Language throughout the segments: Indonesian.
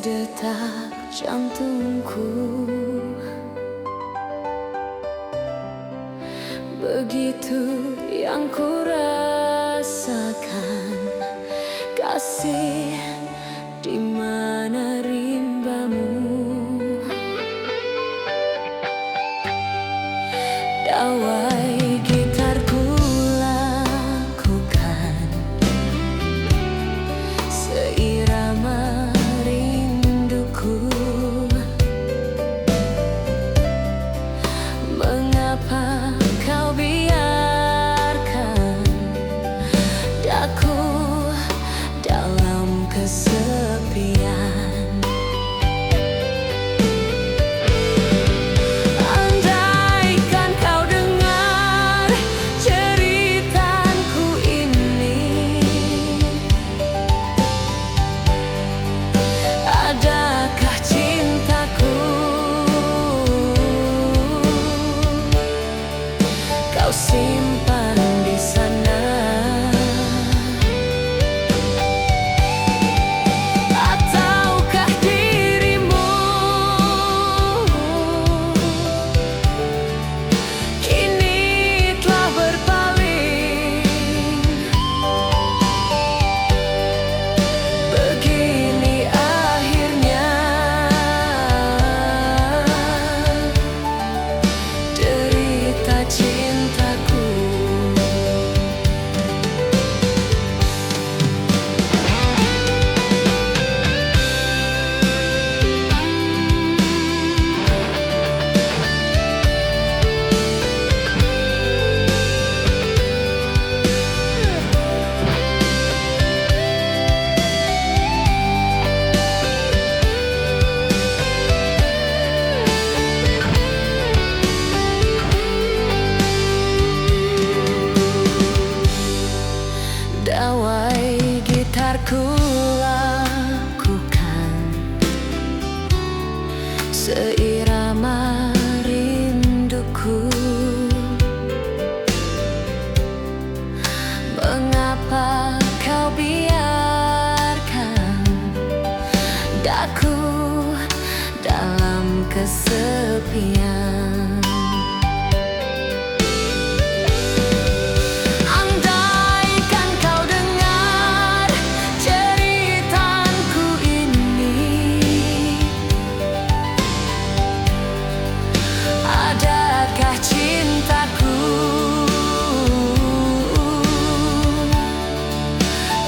detak jantungku. Begitu yang ku rasakan, kasih di mana rimbamu. Dawai gitarku lakukan seirama rinduku. Mengapa kau biarkan daku dalam kesepian? Kau simpan di sana, ataukah dirimu kini telah berpaling? Begini akhirnya derita cintaku. Dawai gitarku lakukan seirama rinduku. Mengapa kau biarkan daku dalam kesepian?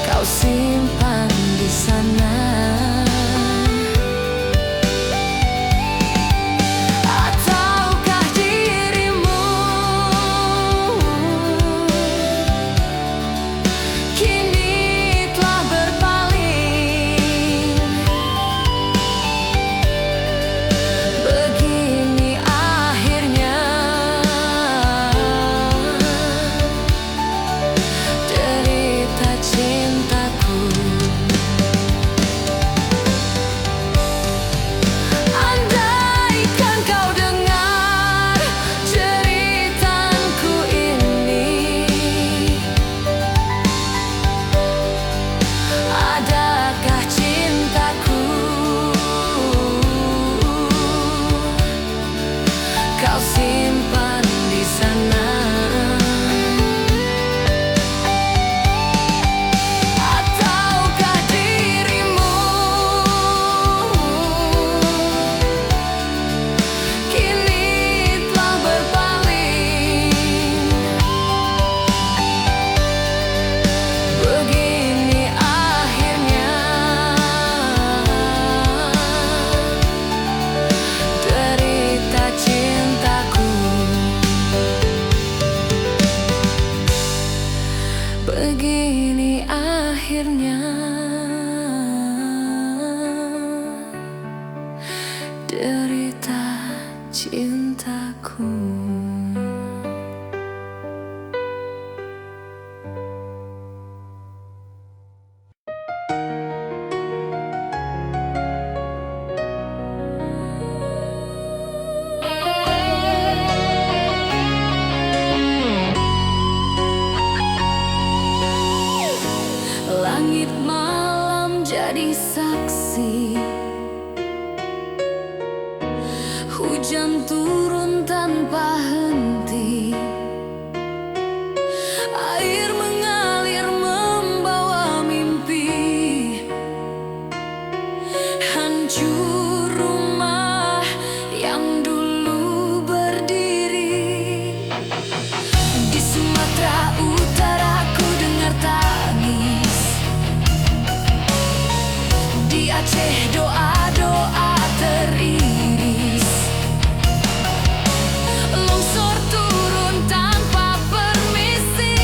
Kau simpan di sana, ataukah dirimu kini telah berpaling? Begini akhirnya derita cintaku. Andaikan kau dengar ceritaku ini, adakah cintaku kau simpan di sana? Begini akhirnya derita cintaku. Langit malam jadi saksi Hujan turun tanpa henti, air mengalir membawa mimpi. Hancur rumah yang dulu berdiri. Di Sumatera Utara ku dengar tangis, di Aceh doa-doa teriris. Longsor turun tanpa permisi,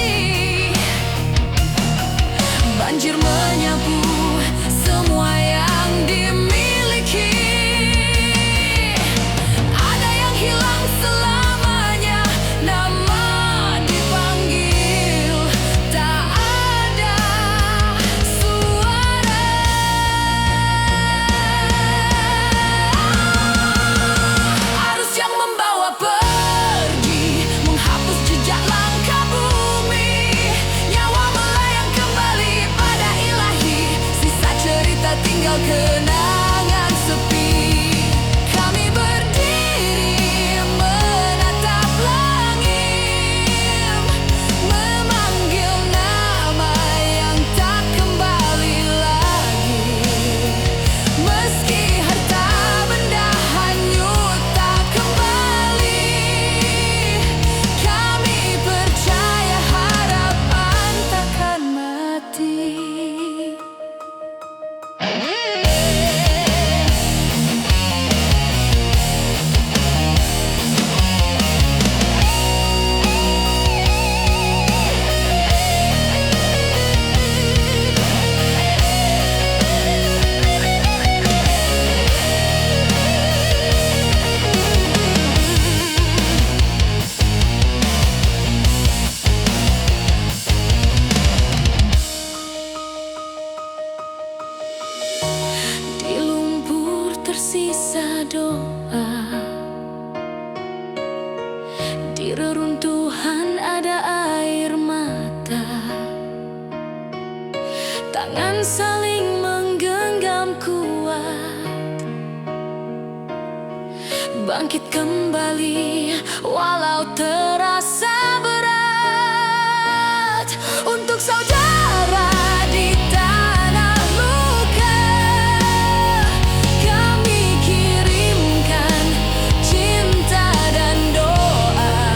banjir menyapu semua yang dimiliki. Ada yang hilang selamanya, nama dipanggil, tak ada suara. Arus yang membawa pergi, menghapus jejak langkah bumi. Nyawa melayang kembali pada ilahi, sisa cerita tinggal kenangan sepi. Kami berdiri menatap langit, memanggil nama yang tak kembali lagi. Meski harta benda hanyut tak kembali, kami percaya harapan takkan mati. Di lumpur tersisa doa, di reruntuhan ada air mata. Tangan saling menggenggam kuat, bangkit kembali walau terasa berat. Untuk saudara di tanah luka, kami kirimkan cinta dan doa.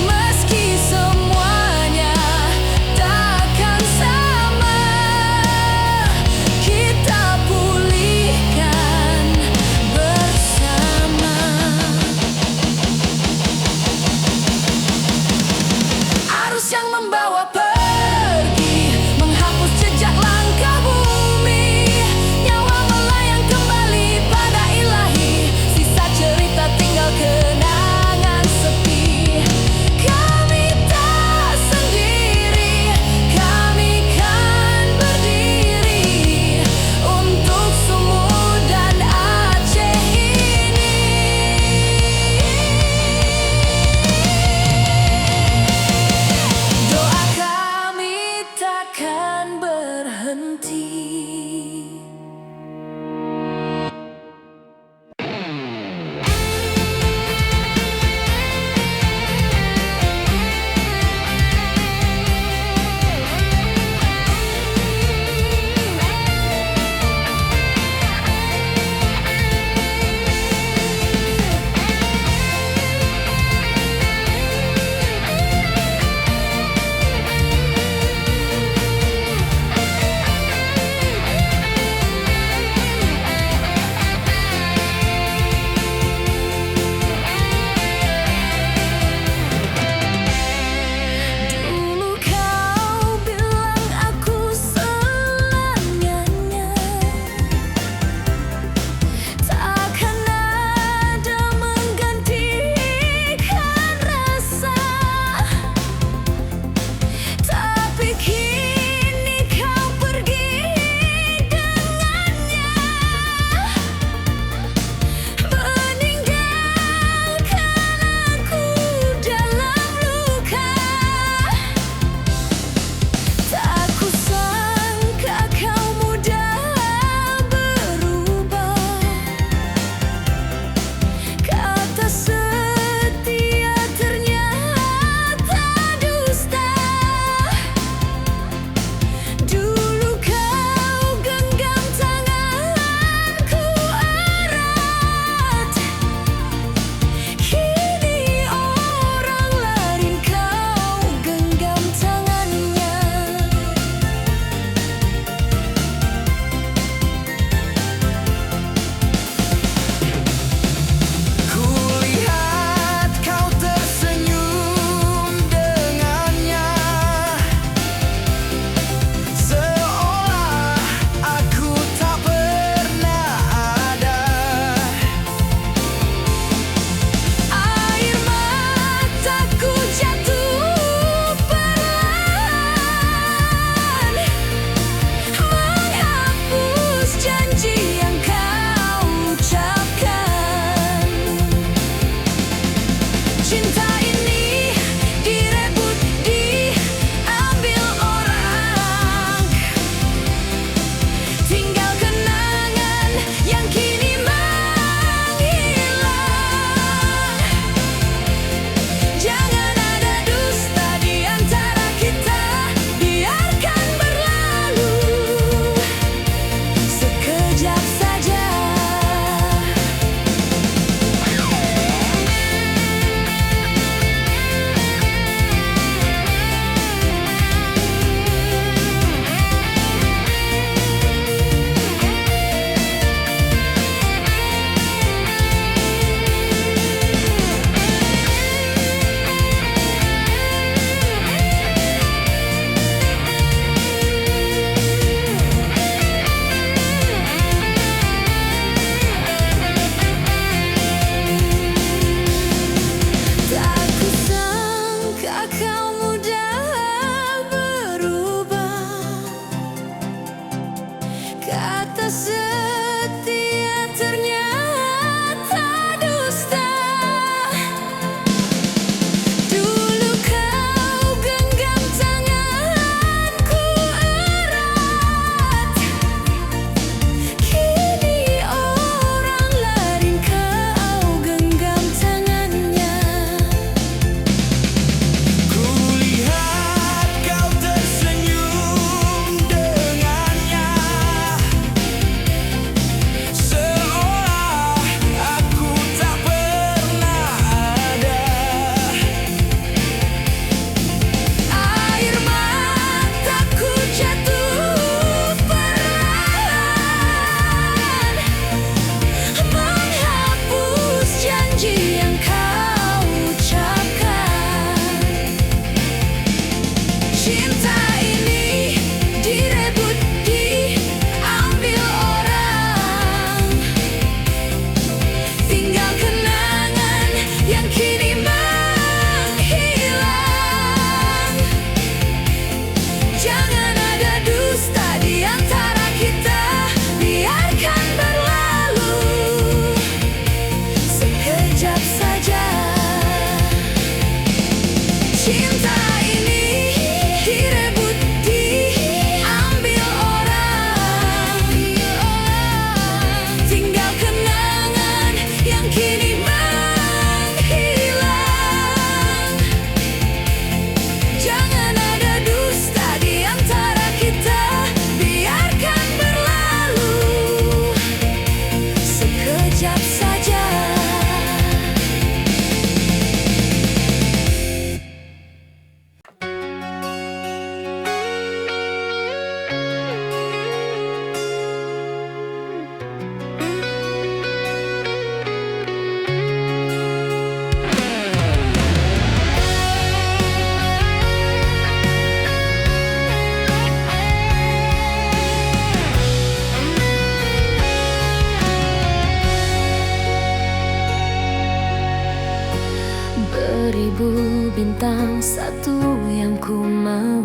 Meski semuanya takkan sama, kita pulihkan bersama. 「君の声が聞こえる」「1000 bintang, satu yang ku mau.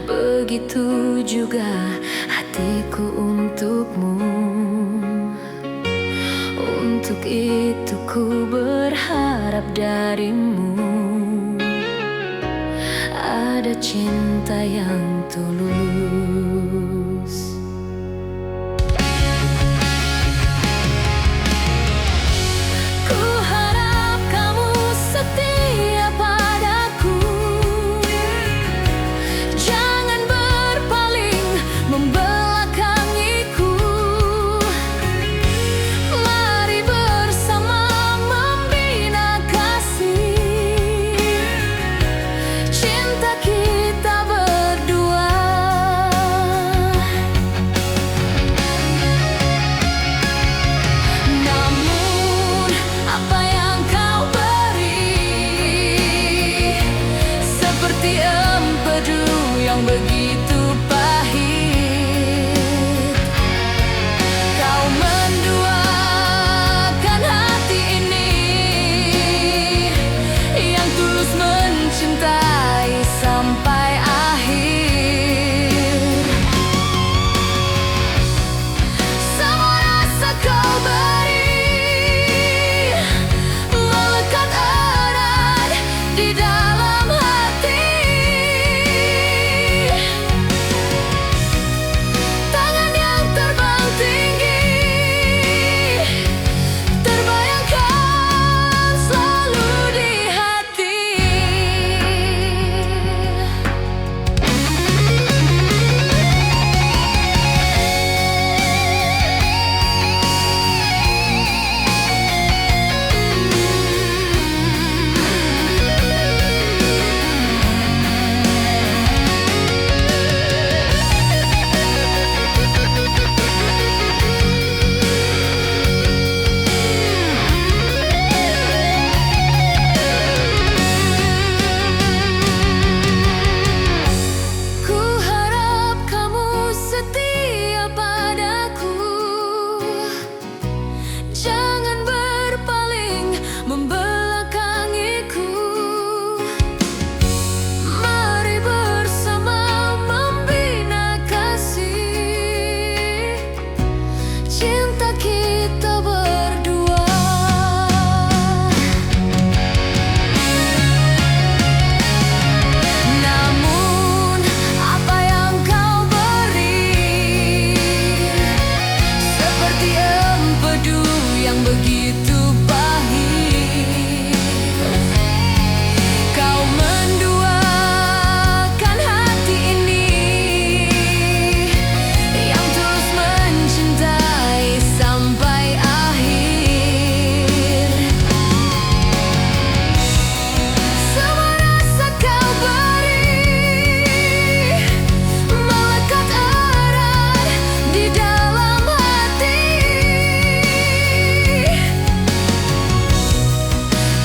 Begitu juga hatiku untukmu. Untuk itu ku berharap darimu ada cinta yang tulus. Ku harap kamu setia padaku. Jangan berpaling membelakangiku. Mari bersama membina kasih cinta kita berdua. Namun apa yang kau beri seperti empedu yang begitu pahit. Kau menduakan hati ini yang tulus mencintai sampai akhir. Semua rasa kau beri melekat erat di dalam hati. Tangan yang terbang tinggi terbayangkan selalu di hati. Ku harap kamu setia padaku. Jangan berpaling membelakangiku. Mari bersama membina kasih cinta kita berdua. Namun apa yang kau beri seperti empedu yang begitu pahit. Kau menduakan hati ini yang tulus mencintai sampai akhir. Semua rasa kau beri melekat erat di dalam hati.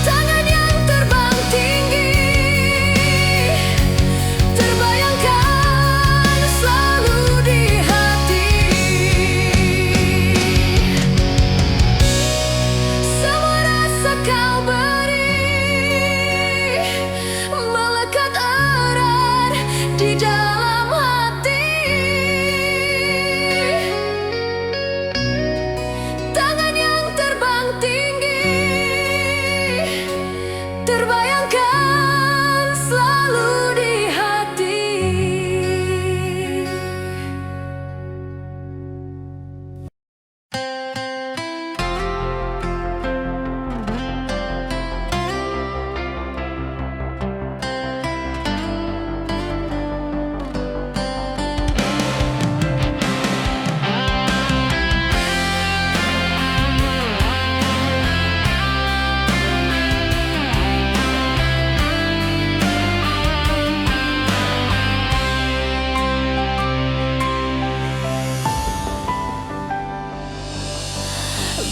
Tangan yang terbang tinggi terbayangkan selalu di hati. Semua rasa kau beri melekat erat di dalam hati. Tangan yang terbang tinggi terbayangkan selalu di hati.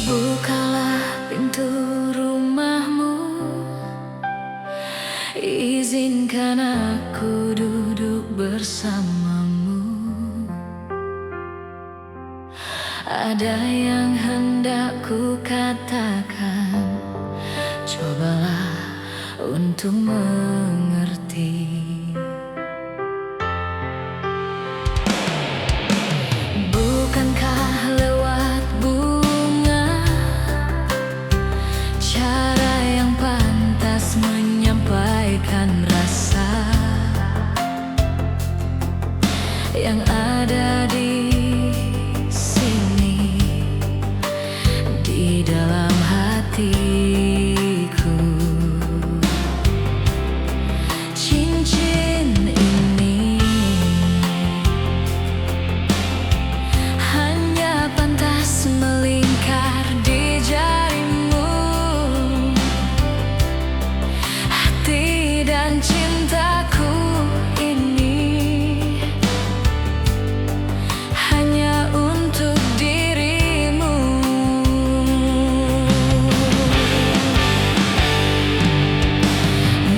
Bukalah pintu rumahmu, izinkan aku duduk bersamamu. Ada yang hendak ku katakan, coba untuk mengerti. Bukankah lewat bunga cara yang pantas menyampaikan rasa yang ada di sini, di dalam hatiku? Cincin ini hanya pantas melingkar di jarimu. Hati dan cintaku ini hanya untuk dirimu.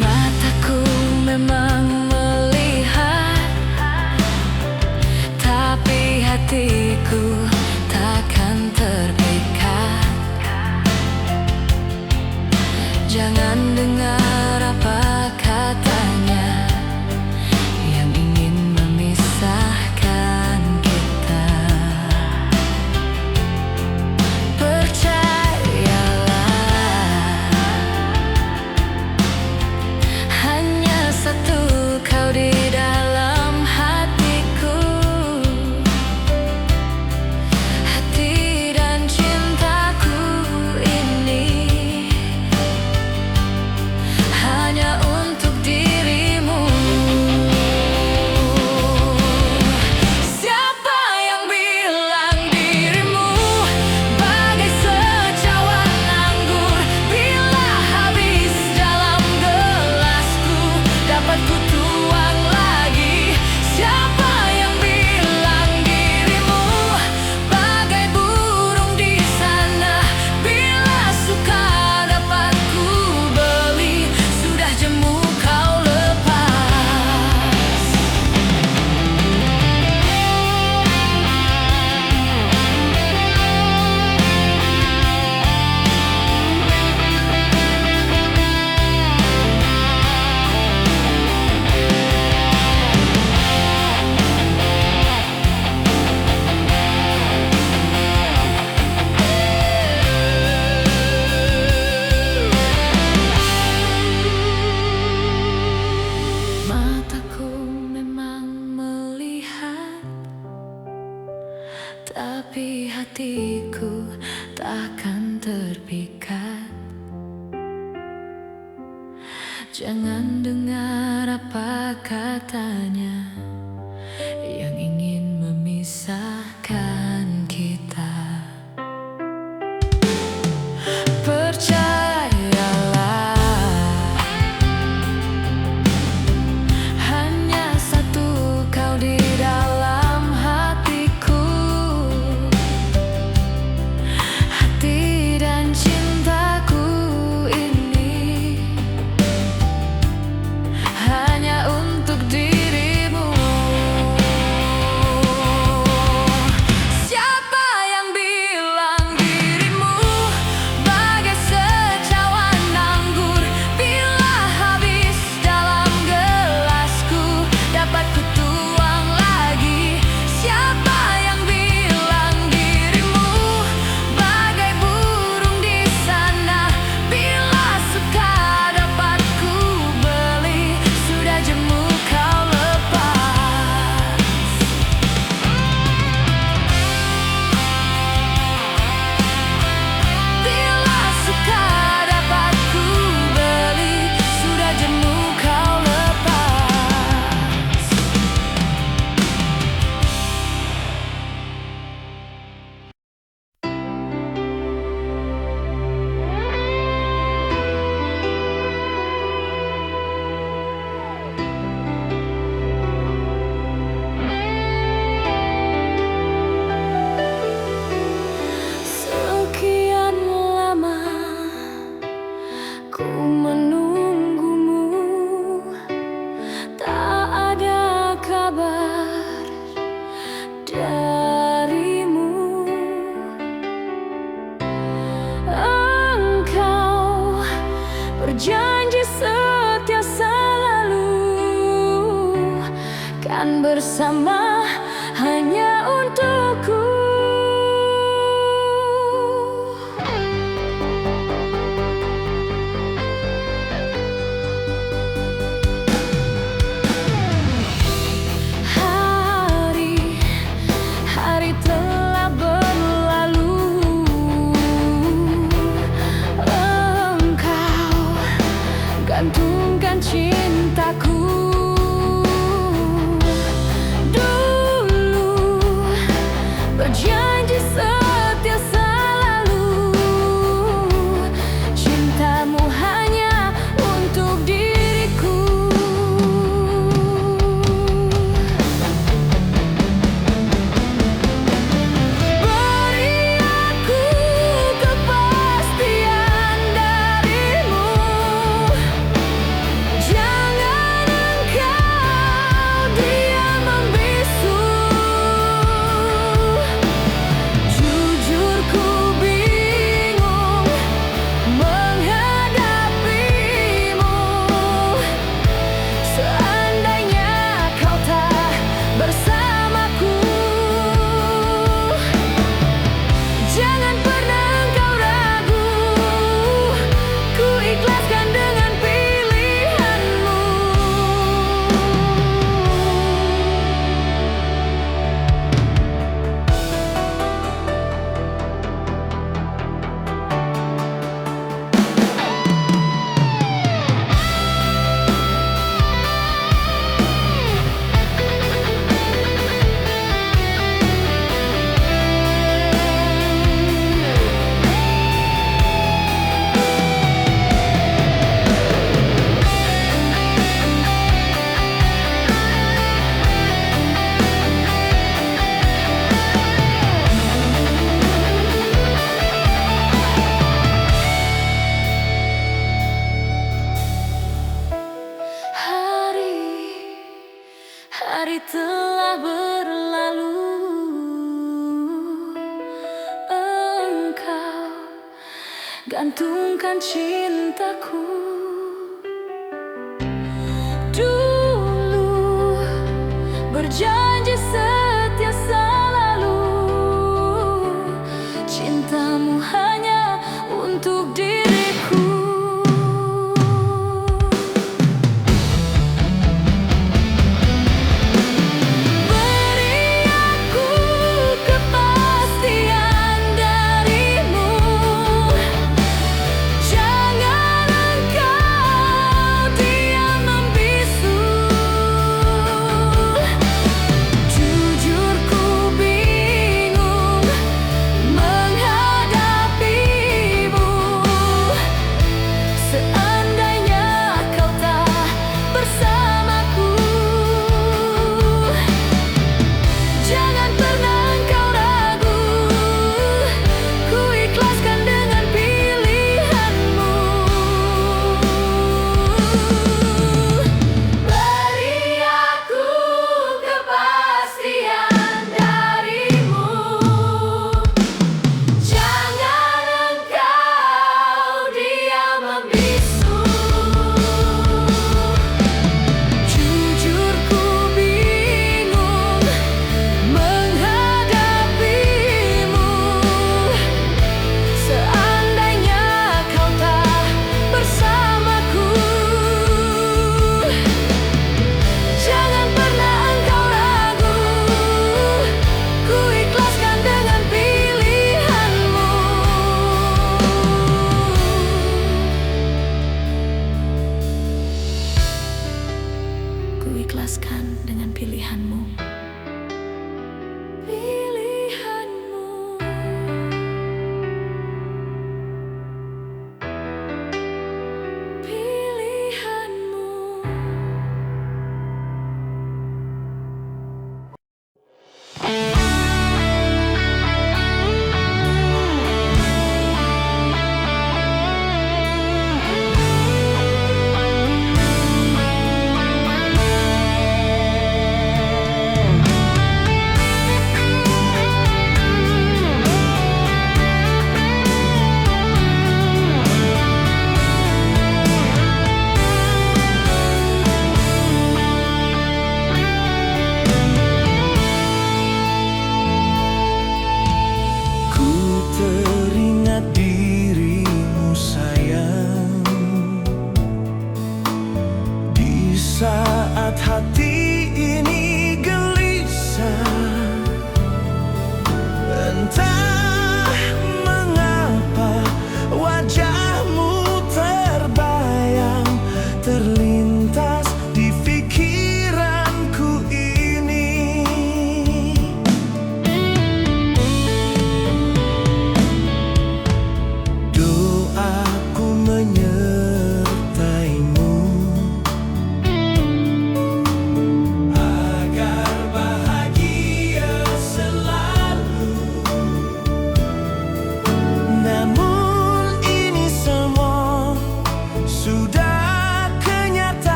Mataku memang melihat, tapi hatiku takkan terpikat. Jangan dengar apa katanya yang ingin memisahkan kita. Percayalah, hanya satu kau di dalam hatiku. Hati dan cintaku ini hanya untuk dirimu. Siapa yang bilang dirimu bagai secawan anggur? Bila habis dalam gelasku, dapat ku tuang lagi. Siapa yang bilang dirimu bagai burung di sana? Bila suka dapat ku beli, sudah jemu kau lepas. Mataku memang melihat, tapi hatiku takkan terpikat. Jangan dengar apa katanya yang ingin memisahkan kita. Percayalah, hanya satu kau di dalam hatiku. Hati dan cintaku ini hanya untuk dirimu. datang bersama hanya untukku. Hari telah berlalu, engkau gantungkan cintaku. Dulu berjanji setia selalu, cintamu hanya untuk diriku. Beri aku kepastian darimu, jangan engkau diam membisu. Jujur ku bingung menghadapimu, seandainya kau tak bersamaku. Jangan pernah engkau ragu, ku ikhlaskan dengan pilihanmu. Hari telah berlalu, engkau gantungkan cintaku. Dulu berjanji setia selalu, cintamu hanya untuk diriku.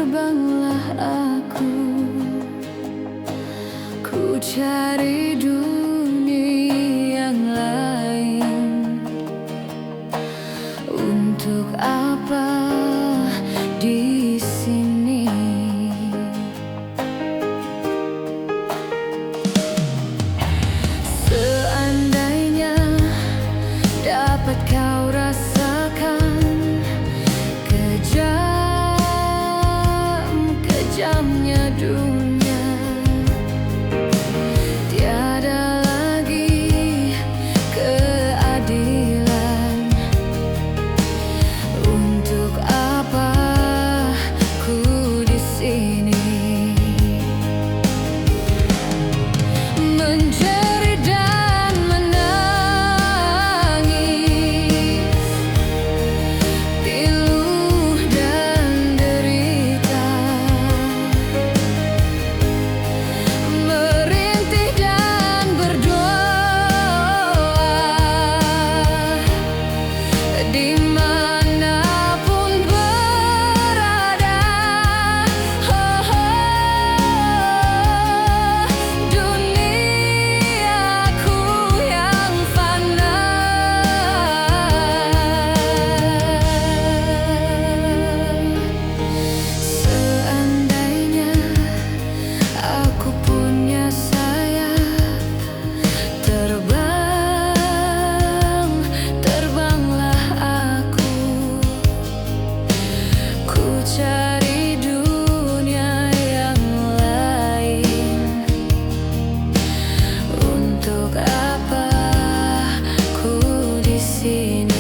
terbanglah aku, ku cari dunia yang lain. Untuk apa di sini? Seandainya dapat kau rasakan kejamnya dunia, tiada lagi keadilan. Untuk apa ku di sini menjerit dan menangis, pilu dan derita, merintih dan berdoa dimanapun berada. Duniaku yang fana, seandainya aku punya sayap, terbanglah aku, ku cari dunia yang lain. Untuk apa ku di sini?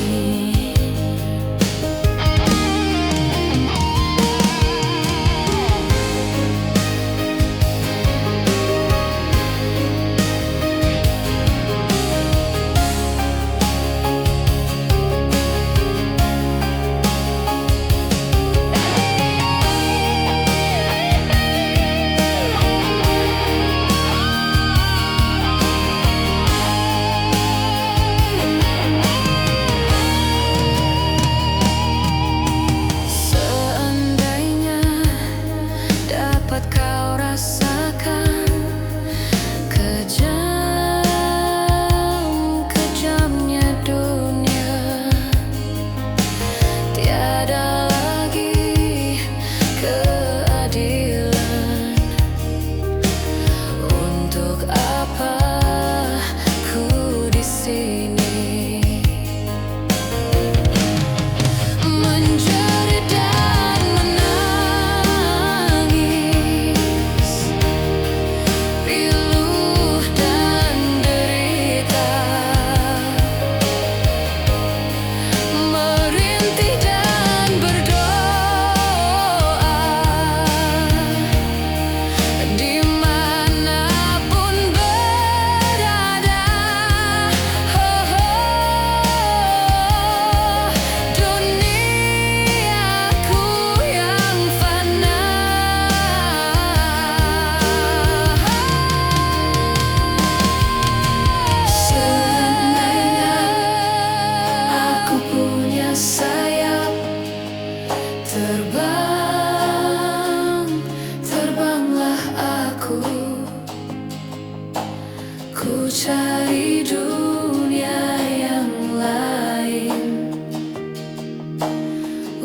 Seandainya dapat kau rasakan kejamnya dunia, tiada lagi keadilan. Untuk apa ku di sini menjerit dan menangis, pilu dan derita, merintih dan berdoa dimanapun berada. Duniaku yang fana, seandainya aku punya sayap, terbanglah aku, ku cari dunia yang lain.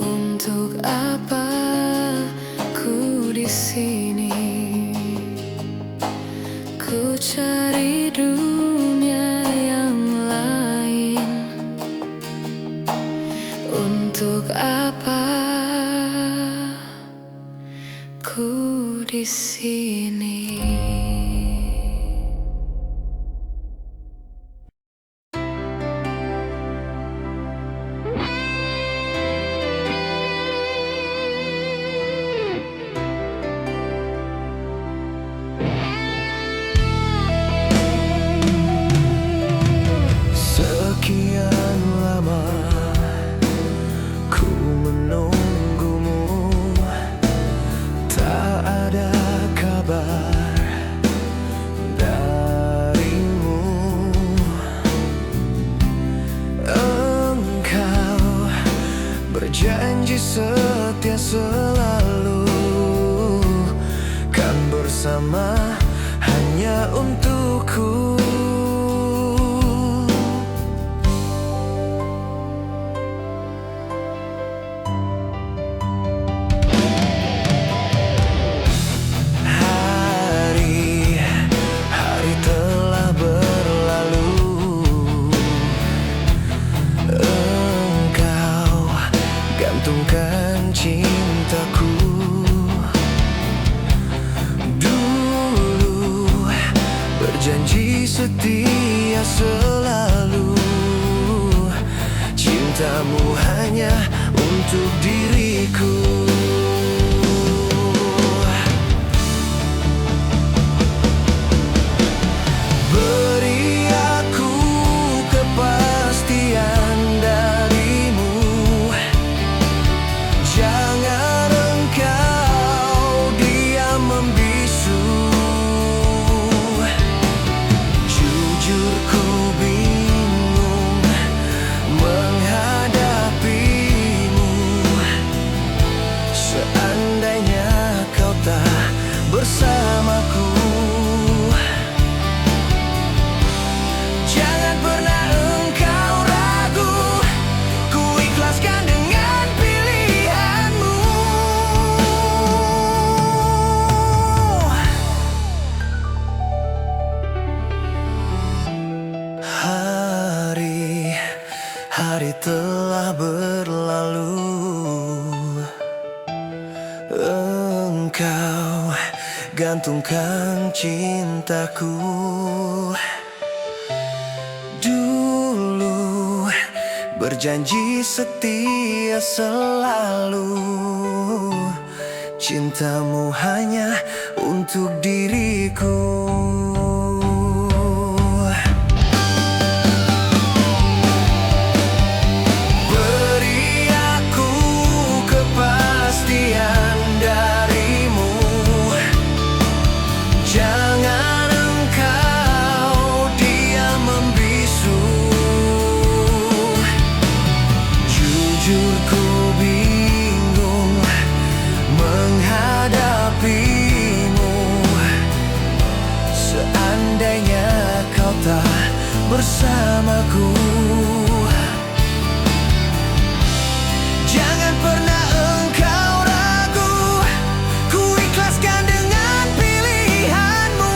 Untuk apa ku di sini? Ku cari dunia yang lain. Untuk apa ku di sini? Sekian lama ku menunggumu, tak ada kabar darimu. Engkau berjanji setia selalu bersama hanya untukku. Hari telah berlalu, engkau gantungkan cintaku. Dulu berjanji setia selalu, cintamu hanya untuk diriku. Beri aku kepastian darimu, jangan engkau diam membisu. Jujur ku bingung menghadapimu, seandainya kau tak bersamaku. Jangan pernah engkau ragu, ku ikhlaskan dengan pilihanmu. Hari telah berlalu, engkau gantungkan cintaku. Dulu berjanji setia selalu, cintamu hanya untuk diriku. Beri aku kepastian darimu, jangan engkau diam membisu. Jujur ku bingung menghadapimu, seandainya kau tak bersamaku. Jangan pernah engkau ragu, ku ikhlaskan dengan pilihanmu.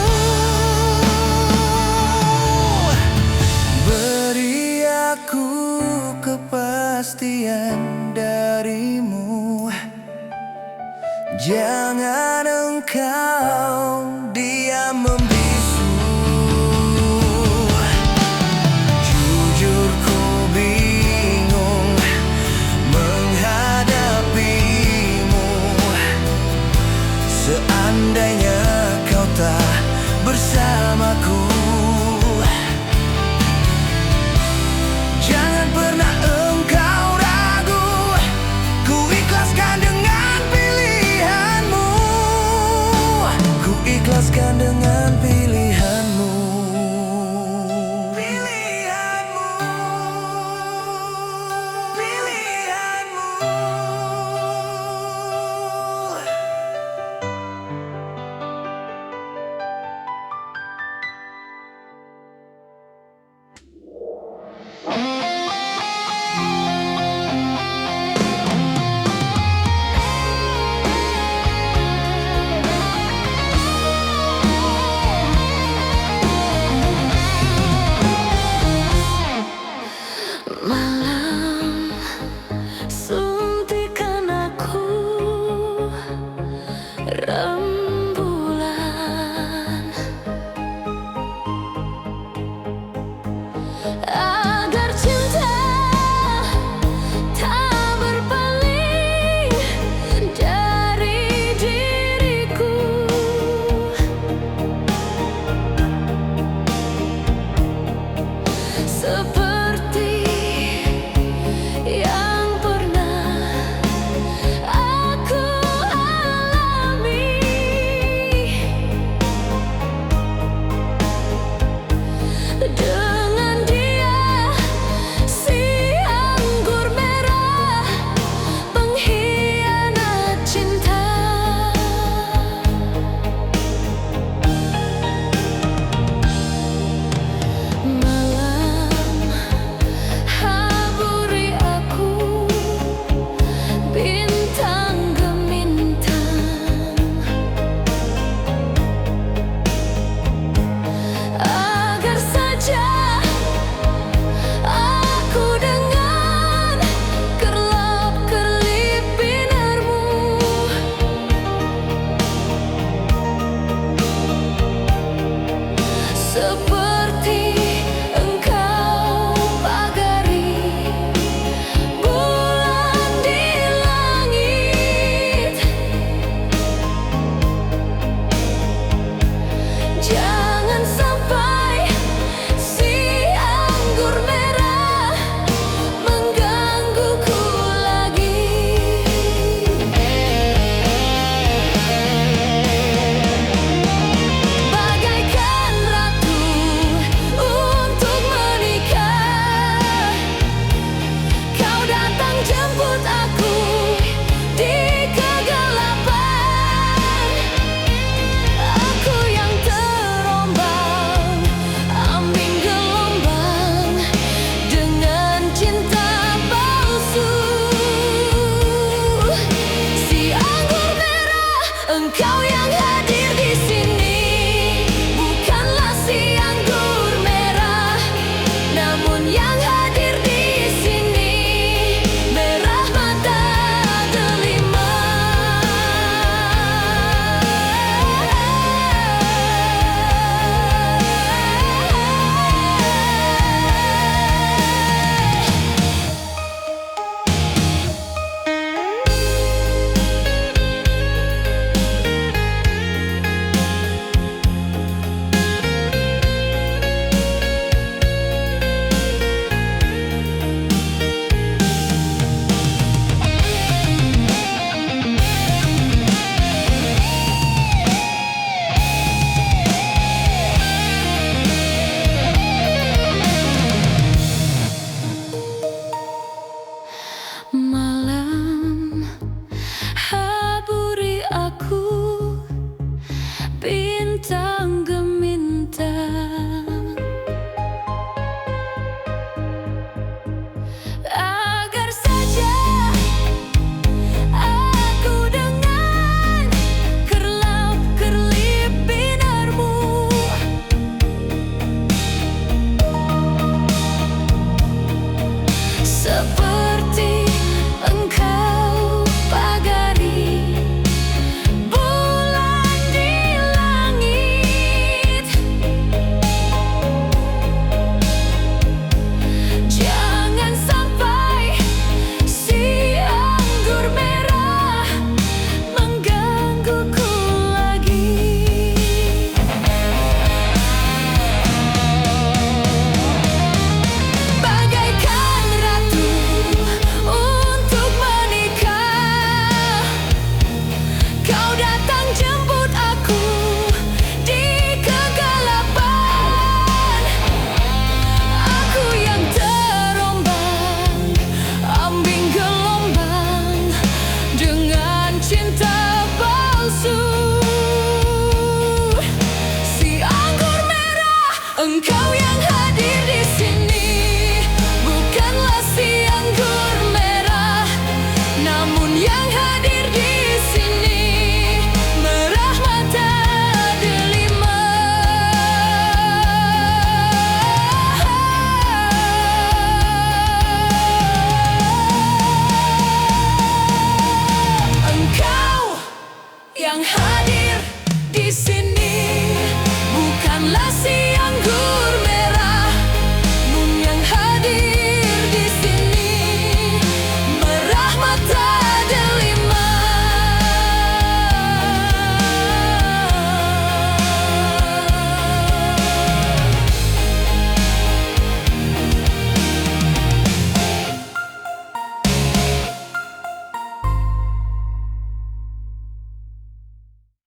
Beri aku kepastian darimu, jangan engkau diam membisu. Jujur ku bingung menghadapimu, seandainya kau tak bersamaku. Jangan pernah engkau ragu, ku ikhlaskan dengan pilihanmu. Ku ikhlaskan yang hadir di